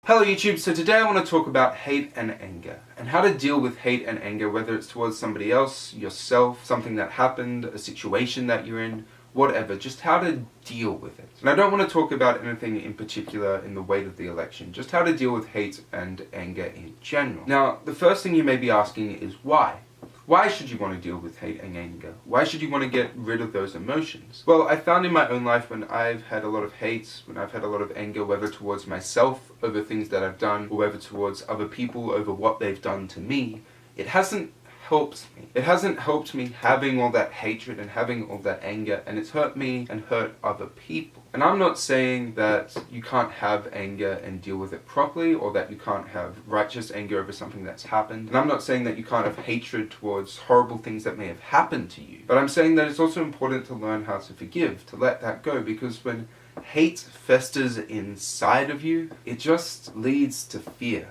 Hello YouTube, so today I want to talk about hate and anger, and how to deal with hate and anger, whether it's towards somebody else, yourself, something that happened, a situation that you're in, whatever, just how to deal with it. And I don't want to talk about anything in particular in the weight of the election, just how to deal with hate and anger in general. Now, the first thing you may be asking is why? Why should you want to deal with hate and anger? Why should you want to get rid of those emotions? Well, I found in my own life when I've had a lot of hate, when I've had a lot of anger, whether towards myself over things that I've done, or whether towards other people over what they've done to me, it hasn't helped me. It hasn't helped me having all that hatred and having all that anger, and it's hurt me and hurt other people. And I'm not saying that you can't have anger and deal with it properly, or that you can't have righteous anger over something that's happened. And I'm not saying that you can't have hatred towards horrible things that may have happened to you. But I'm saying that it's also important to learn how to forgive, to let that go, because when hate festers inside of you, it just leads to fear.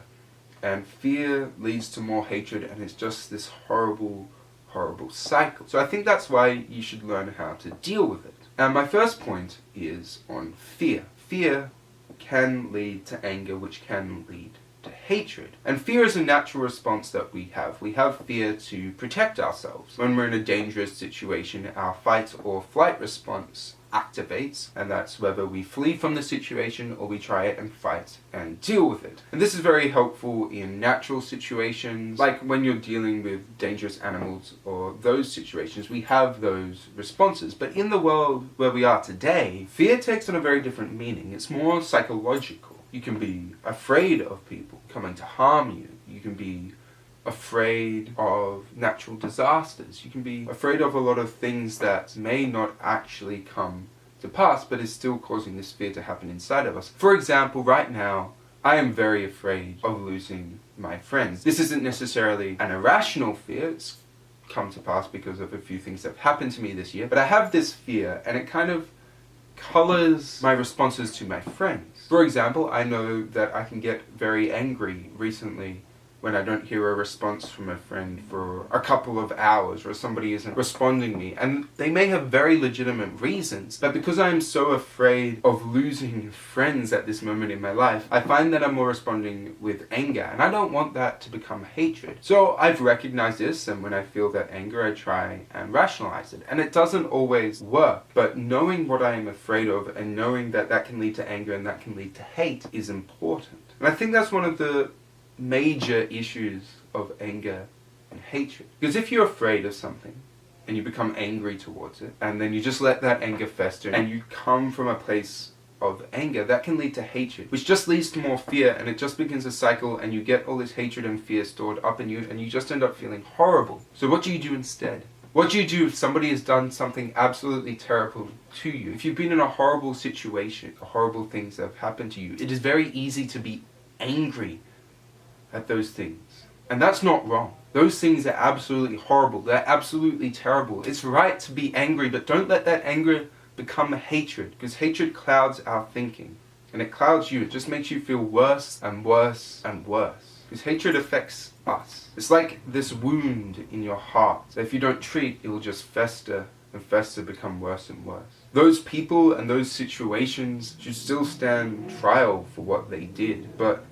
And fear leads to more hatred, and it's just this horrible, horrible cycle. So I think that's why you should learn how to deal with it. And my first point is on fear. Fear can lead to anger, which can lead to hatred. And fear is a natural response that we have. We have fear to protect ourselves. When we're in a dangerous situation, our fight or flight response activates, and that's whether we flee from the situation or we try it and fight and deal with it. And this is very helpful in natural situations, like when you're dealing with dangerous animals or those situations, we have those responses. But in the world where we are today, fear takes on a very different meaning. It's more psychological. You can be afraid of people coming to harm you. You can be afraid of natural disasters. You can be afraid of a lot of things that may not actually come to pass, but is still causing this fear to happen inside of us. For example, right now, I am very afraid of losing my friends. This isn't necessarily an irrational fear. It's come to pass because of a few things that have happened to me this year. But I have this fear, and it kind of colors my responses to my friends. For example, I know that I can get very angry recently when I don't hear a response from a friend for a couple of hours, or somebody isn't responding to me. And they may have very legitimate reasons, but because I am so afraid of losing friends at this moment in my life, I find that I'm more responding with anger, and I don't want that to become hatred. So I've recognized this, and when I feel that anger, I try and rationalize it. And it doesn't always work, but knowing what I am afraid of and knowing that that can lead to anger and that can lead to hate is important. And I think that's one of the major issues of anger and hatred. Because if you're afraid of something and you become angry towards it, and then you just let that anger fester and you come from a place of anger, that can lead to hatred, which just leads to more fear, and it just begins a cycle, and you get all this hatred and fear stored up in you, and you just end up feeling horrible. So what do you do instead? What do you do if somebody has done something absolutely terrible to you? If you've been in a horrible situation, horrible things that have happened to you, it is very easy to be angry at those things. And that's not wrong. Those things are absolutely horrible. They're absolutely terrible. It's right to be angry, but don't let that anger become hatred, because hatred clouds our thinking. And it clouds you. It just makes you feel worse and worse and worse. Because hatred affects us. It's like this wound in your heart. So if you don't treat, it will just fester and fester, become worse and worse. Those people and those situations should still stand trial for what they did, but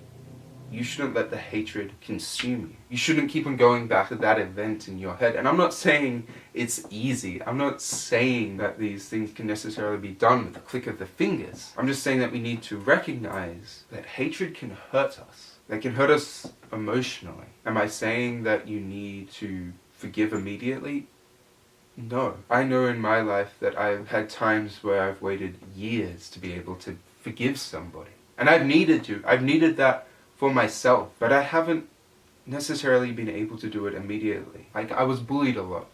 you shouldn't let the hatred consume you. You shouldn't keep on going back to that event in your head. And I'm not saying it's easy. I'm not saying that these things can necessarily be done with a click of the fingers. I'm just saying that we need to recognize that hatred can hurt us. It can hurt us emotionally. Am I saying that you need to forgive immediately? No. I know in my life that I've had times where I've waited years to be able to forgive somebody. And I've needed to. I've needed that for myself, but I haven't necessarily been able to do it immediately. Like, I was bullied a lot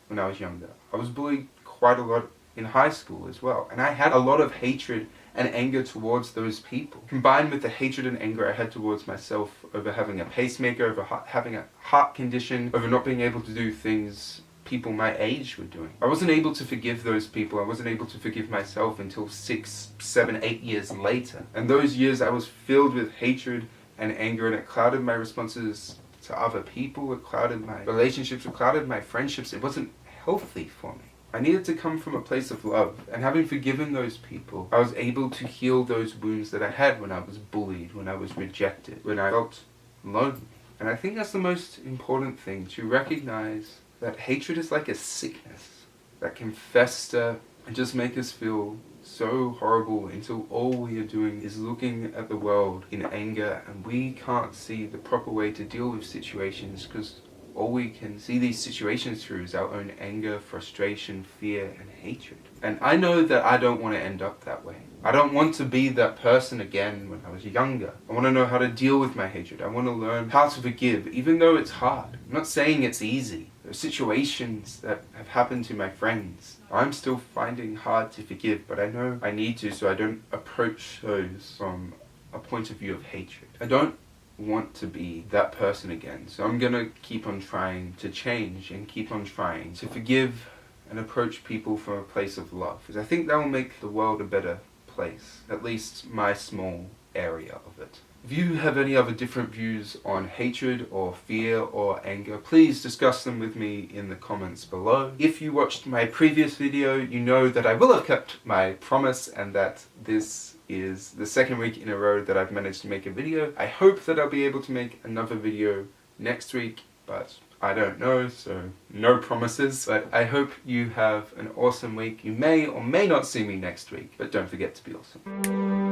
when I was younger. I was bullied quite a lot in high school as well, and I had a lot of hatred and anger towards those people, combined with the hatred and anger I had towards myself over having a pacemaker, over having a heart condition, over not being able to do things people my age were doing. I wasn't able to forgive those people. I wasn't able to forgive myself until 6, 7, 8 years later. And those years I was filled with hatred and anger, and it clouded my responses to other people, it clouded my relationships, it clouded my friendships. It wasn't healthy for me. I needed to come from a place of love, and having forgiven those people, I was able to heal those wounds that I had when I was bullied, when I was rejected, when I felt lonely. And I think that's the most important thing, to recognize that hatred is like a sickness that can fester and just make us feel so horrible until all we are doing is looking at the world in anger, and we can't see the proper way to deal with situations because all we can see these situations through is our own anger, frustration, fear, and hatred. And I know that I don't want to end up that way. I don't want to be that person again when I was younger. I want to know how to deal with my hatred. I want to learn how to forgive, even though it's hard. I'm not saying it's easy. There are situations that have happened to my friends I'm still finding hard to forgive, but I know I need to, so I don't approach those from a point of view of hatred. I don't want to be that person again, so I'm gonna keep on trying to change and keep on trying to forgive and approach people from a place of love, because I think that will make the world a better place, at least my small area of it. If you have any other different views on hatred or fear or anger, please discuss them with me in the comments below. If you watched my previous video, you know that I will have kept my promise and that this is the second week in a row that I've managed to make a video. I hope that I'll be able to make another video next week, but I don't know, so no promises. But I hope you have an awesome week. You may or may not see me next week, but don't forget to be awesome.